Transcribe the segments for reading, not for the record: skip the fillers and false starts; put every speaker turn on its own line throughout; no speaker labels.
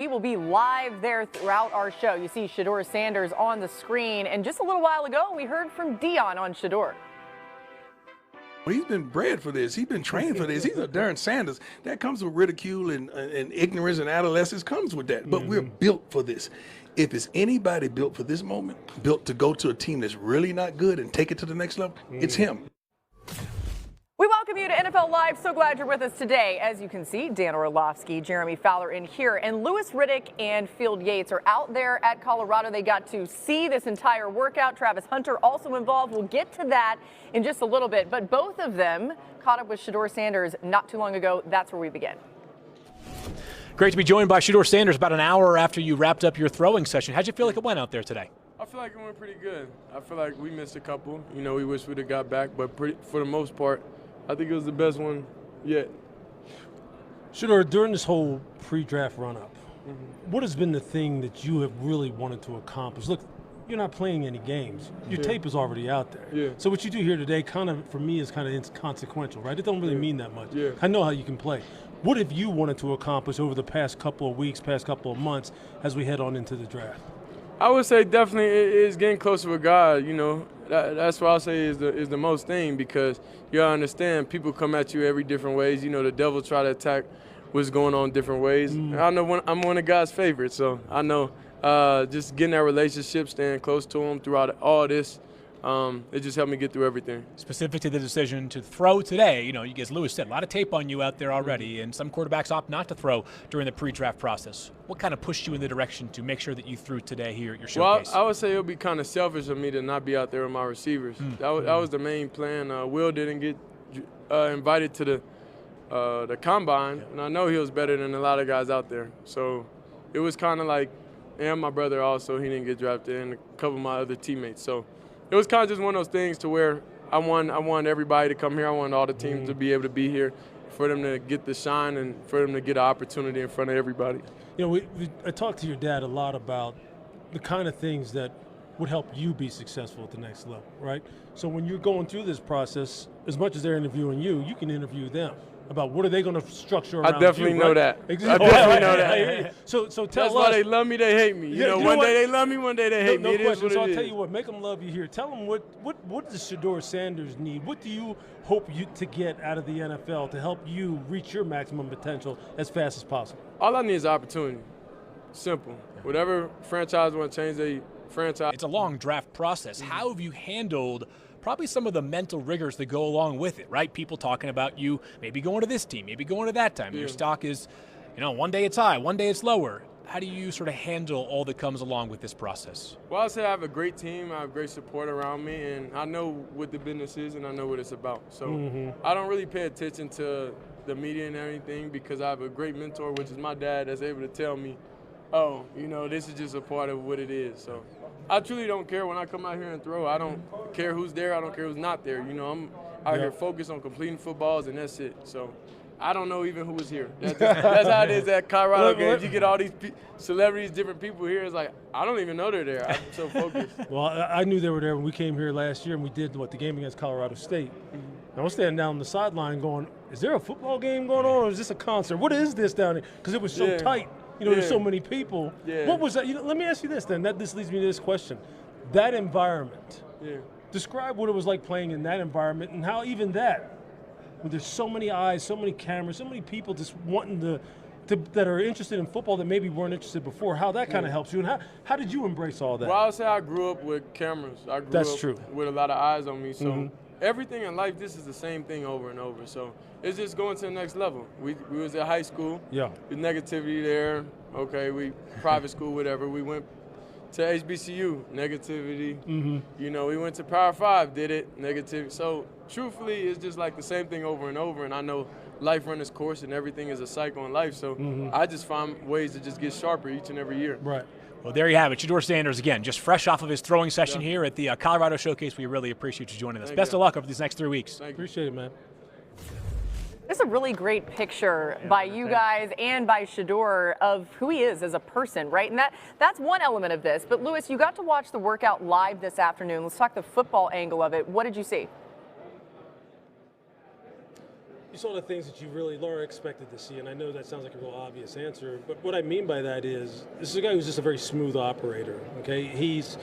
We will be live there throughout our show. You see Shedeur Sanders on the screen, and just a little while ago, we heard from Dion on Shedeur.
Well, he's been bred for this. He's been trained for this. He's a Shedeur Sanders. That comes with ridicule and ignorance and adolescence comes with that. But we're built for this. If it's anybody built for this moment, built to go to a team that's really not good and take it to the next level, it's him.
We welcome you to NFL Live. So glad you're with us today. As you can see, Dan Orlovsky, Jeremy Fowler in here, and Louis Riddick and Field Yates are out there at Colorado. They got to see this entire workout. Travis Hunter also involved. We'll get to that in just a little bit. But both of them caught up with Shedeur Sanders not too long ago. That's where we begin.
Great to be joined by Shedeur Sanders about an hour after you wrapped up your throwing session. How'd you feel like it went out there today?
I feel like it went pretty good. I feel like we missed a couple. You know, we wish we'd have got back, but for the most part, I think it was the best one yet.
Shedeur, during this whole pre-draft run-up, what has been the thing that you have really wanted to accomplish? Look, you're not playing any games. Your tape is already out there.
Yeah.
So what you do here today kind of, for me, is kind of inconsequential, right? It don't really mean that much.
Yeah.
I know how you can play. What have you wanted to accomplish over the past couple of weeks, past couple of months as we head on into the draft?
I would say definitely it is getting closer with God, you know. That's what I'll say is the most thing, because you gotta understand people come at you every different ways. You know, the devil try to attack what's going on different ways. I know I'm one of God's favorites, so I know just getting that relationship, staying close to him throughout all this, it just helped me get through everything.
Specific to the decision to throw today, you know, as Louis said, a lot of tape on you out there already, and some quarterbacks opt not to throw during the pre-draft process. What kind of pushed you in the direction to make sure that you threw today here at your showcase?
Well, I would say it would be kind of selfish of me to not be out there with my receivers. That was the main plan. Will didn't get invited to the combine, and I know he was better than a lot of guys out there. So it was kind of like, and my brother also, he didn't get drafted, and a couple of my other teammates. So it was kind of just one of those things to where I want everybody to come here. I want all the teams to be able to be here, for them to get the shine and for them to get an opportunity in front of everybody.
You know, I talked to your dad a lot about the kind of things that would help you be successful at the next level, right? So when you're going through this process, as much as they're interviewing you, you can interview them about what are they going to structure around you.
I definitely know that.
Exactly.
I definitely know that.
So tell
That's
us.
why they love me, they hate me. You know, one day they love me, one day they hate me.
No
it
question.
is
So
what
I'll
it
tell
is.
you what, make them love you here. Tell them what does Shedeur Sanders need? What do you hope to get out of the NFL to help you reach your maximum potential as fast as possible?
All I need is opportunity. Simple. Whatever franchise want to change their franchise.
It's a long draft process. How have you handled probably some of the mental rigors that go along with it, right? People talking about you maybe going to this team, maybe going to that time. Your stock is, you know, one day it's high, one day it's lower. How do you sort of handle all that comes along with this process?
Well, I'll say I have a great team. I have great support around me, and I know what the business is, and I know what it's about. So I don't really pay attention to the media and everything, because I have a great mentor, which is my dad, that's able to tell me, oh, you know, this is just a part of what it is. So I truly don't care when I come out here and throw. I don't care who's there. I don't care who's not there. You know, I'm out here focused on completing footballs, and that's it. So I don't know even who was here. That's how it is at Colorado games. You get all these celebrities, different people here. It's like, I don't even know they're there. I'm so focused.
Well, I knew they were there when we came here last year, and we did the game against Colorado State. I was standing down on the sideline going, is there a football game going on, or is this a concert? What is this down here? Because it was so tight. You know, there's so many people. What was that? You know, let me ask you this then. This leads me to this question. That environment. Describe what it was like playing in that environment, and how even that, when there's so many eyes, so many cameras, so many people just wanting that are interested in football that maybe weren't interested before, how that kind of helps you, and how did you embrace all that?
Well, I would say I grew up with cameras. I grew up with a lot of eyes on me. So everything in life, this is the same thing over and over. So it's just going to the next level. We was at high school. With negativity there. Okay, we private school, whatever. We went to HBCU, negativity. You know, we went to Power 5, did it, negativity. So truthfully, it's just like the same thing over and over. And I know life runs its course, and everything is a cycle in life. So I just find ways to just get sharper each and every year.
Right.
Well, there you have it. Shedeur Sanders, again, just fresh off of his throwing session here at the Colorado Showcase. We really appreciate you joining us. Best of luck over these next 3 weeks.
Appreciate it, man.
This is a really great picture by you guys and by Shedeur of who he is as a person, right? And that's one element of this. But, Louis, you got to watch the workout live this afternoon. Let's talk the football angle of it. What did you see?
You saw the things that you really, Laura, expected to see, and I know that sounds like a real obvious answer, but what I mean by that is this is a guy who's just a very smooth operator, okay? He's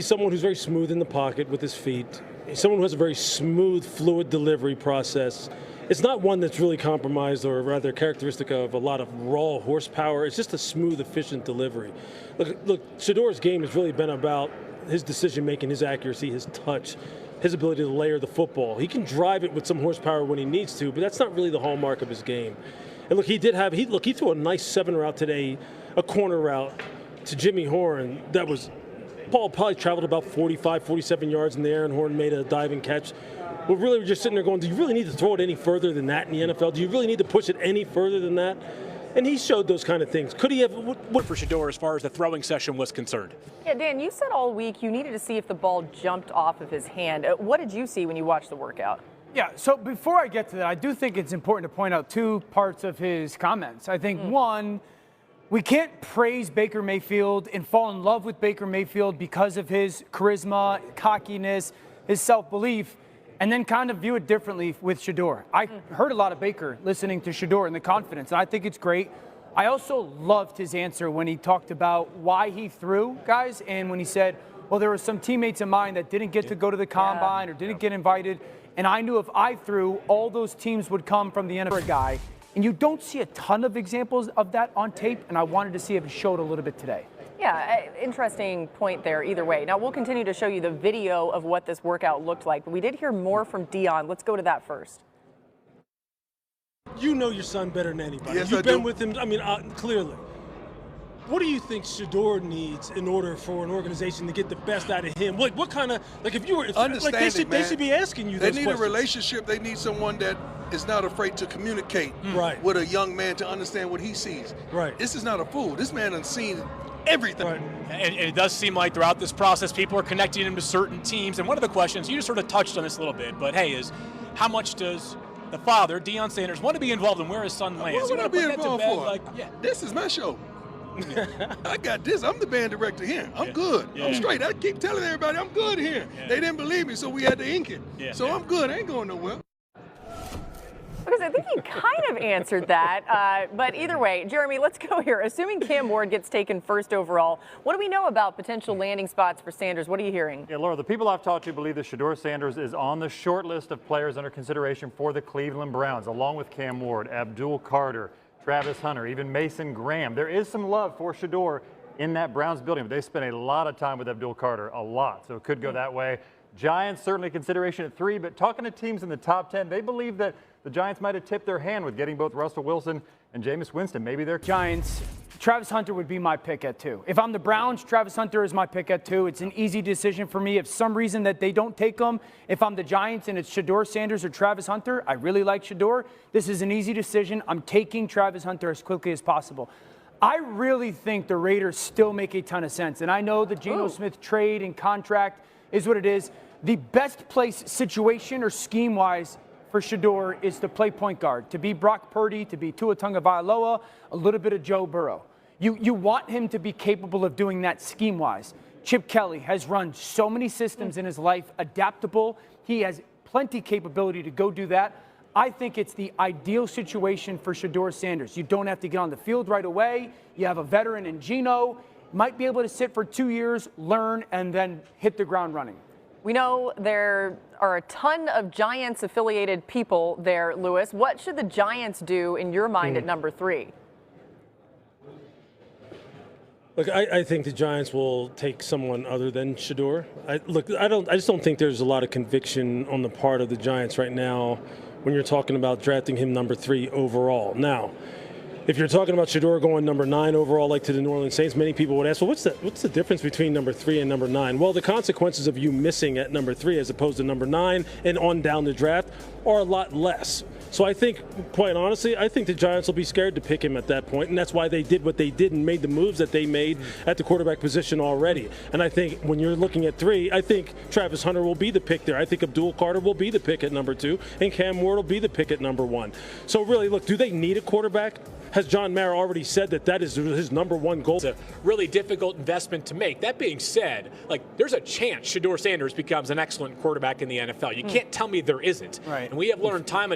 someone who's very smooth in the pocket with his feet. He's someone who has a very smooth, fluid delivery process. It's not one that's really compromised or rather characteristic of a lot of raw horsepower. It's just a smooth, efficient delivery. Look, Shedeur's game has really been about his decision-making, his accuracy, his touch, his ability to layer the football. He can drive it with some horsepower when he needs to, but that's not really the hallmark of his game. And look, he threw a nice 7 route today, a corner route to Jimmy Horn that was, Paul probably traveled about 45, 47 yards in the air, and Horn made a diving catch. We're really just sitting there going, do you really need to throw it any further than that in the NFL? Do you really need to push it any further than that? And he showed those kind of things. Could he have?
What for Shedeur as far as the throwing session was concerned?
Yeah, Dan, you said all week you needed to see if the ball jumped off of his hand. What did you see when you watched the workout?
Yeah, so before I get to that, I do think it's important to point out 2 parts of his comments. I think, one, we can't praise Baker Mayfield and fall in love with Baker Mayfield because of his charisma, cockiness, his self-belief, and then kind of view it differently with Shedeur. I heard a lot of Baker listening to Shedeur and the confidence, and I think it's great. I also loved his answer when he talked about why he threw, guys, and when he said, well, there were some teammates of mine that didn't get to go to the combine or didn't get invited, and I knew if I threw, all those teams would come from the NFL guy. And you don't see a ton of examples of that on tape, and I wanted to see if it showed a little bit today.
Yeah, interesting point there either way. Now, we'll continue to show you the video of what this workout looked like, but we did hear more from Dion. Let's go to that first.
You know your son better than anybody.
Yes,
You've been with him, I mean, clearly. What do you think Shedeur needs in order for an organization to get the best out of him? What kind of, like if you were, like they should be asking you those
questions. They need a relationship. They need someone that is not afraid to communicate with a young man to understand what he sees.
Right.
This is not a fool. This man has seen everything.
Right.
And it does seem like throughout this process, people are connecting him to certain teams. And one of the questions, you just sort of touched on this a little bit, but hey, is how much does the father, Deion Sanders, want to be involved in where his son lands?
What would I be involved for?
Like,
This is my show. I got this. I'm the band director here. I'm good. I'm straight. I keep telling everybody I'm good here. They didn't believe me, so we had to ink it. So I'm good. I ain't going nowhere.
Because I think he kind of answered that. But either way, Jeremy, let's go here. Assuming Cam Ward gets taken first overall, what do we know about potential landing spots for Sanders? What are you hearing?
Yeah, Laura, the people I've talked to believe that Shedeur Sanders is on the short list of players under consideration for the Cleveland Browns, along with Cam Ward, Abdul Carter, Travis Hunter, even Mason Graham. There is some love for Shedeur in that Browns building, but they spent a lot of time with Abdul Carter, a lot, so it could go that way. Giants, certainly consideration at 3, but talking to teams in the top 10, they believe that the Giants might have tipped their hand with getting both Russell Wilson and Jameis Winston. Maybe they're
Giants. Travis Hunter would be my pick at 2. If I'm the Browns, Travis Hunter is my pick at 2. It's an easy decision for me. If some reason that they don't take him, if I'm the Giants and it's Shedeur Sanders or Travis Hunter, I really like Shedeur. This is an easy decision. I'm taking Travis Hunter as quickly as possible. I really think the Raiders still make a ton of sense. And I know the Geno Smith trade and contract is what it is. The best place situation or scheme-wise for Shedeur is to play point guard, to be Brock Purdy, to be Tua Tagovailoa, a little bit of Joe Burrow. You want him to be capable of doing that scheme-wise. Chip Kelly has run so many systems in his life, adaptable. He has plenty capability to go do that. I think it's the ideal situation for Shedeur Sanders. You don't have to get on the field right away. You have a veteran in Geno, might be able to sit for 2 years, learn, and then hit the ground running.
We know there are a ton of Giants-affiliated people there, Lewis. What should the Giants do, in your mind, at number 3?
Look, I think the Giants will take someone other than Shedeur. I just don't think there's a lot of conviction on the part of the Giants right now when you're talking about drafting him number 3 overall. Now, if you're talking about Shedeur going number 9 overall, like to the New Orleans Saints, many people would ask, well, what's the difference between number 3 and number 9? Well, the consequences of you missing at number 3 as opposed to number 9 and on down the draft are a lot less. So I think, quite honestly, I think the Giants will be scared to pick him at that point, and that's why they did what they did and made the moves that they made at the quarterback position already. And I think when you're looking at 3, I think Travis Hunter will be the pick there. I think Abdul Carter will be the pick at number 2, and Cam Ward will be the pick at number 1. So really, look, do they need a quarterback? Has John Mara already said that is his number 1 goal?
It's a really difficult investment to make. That being said, there's a chance Shedeur Sanders becomes an excellent quarterback in the NFL. You can't tell me there isn't.
Right.
And we have learned time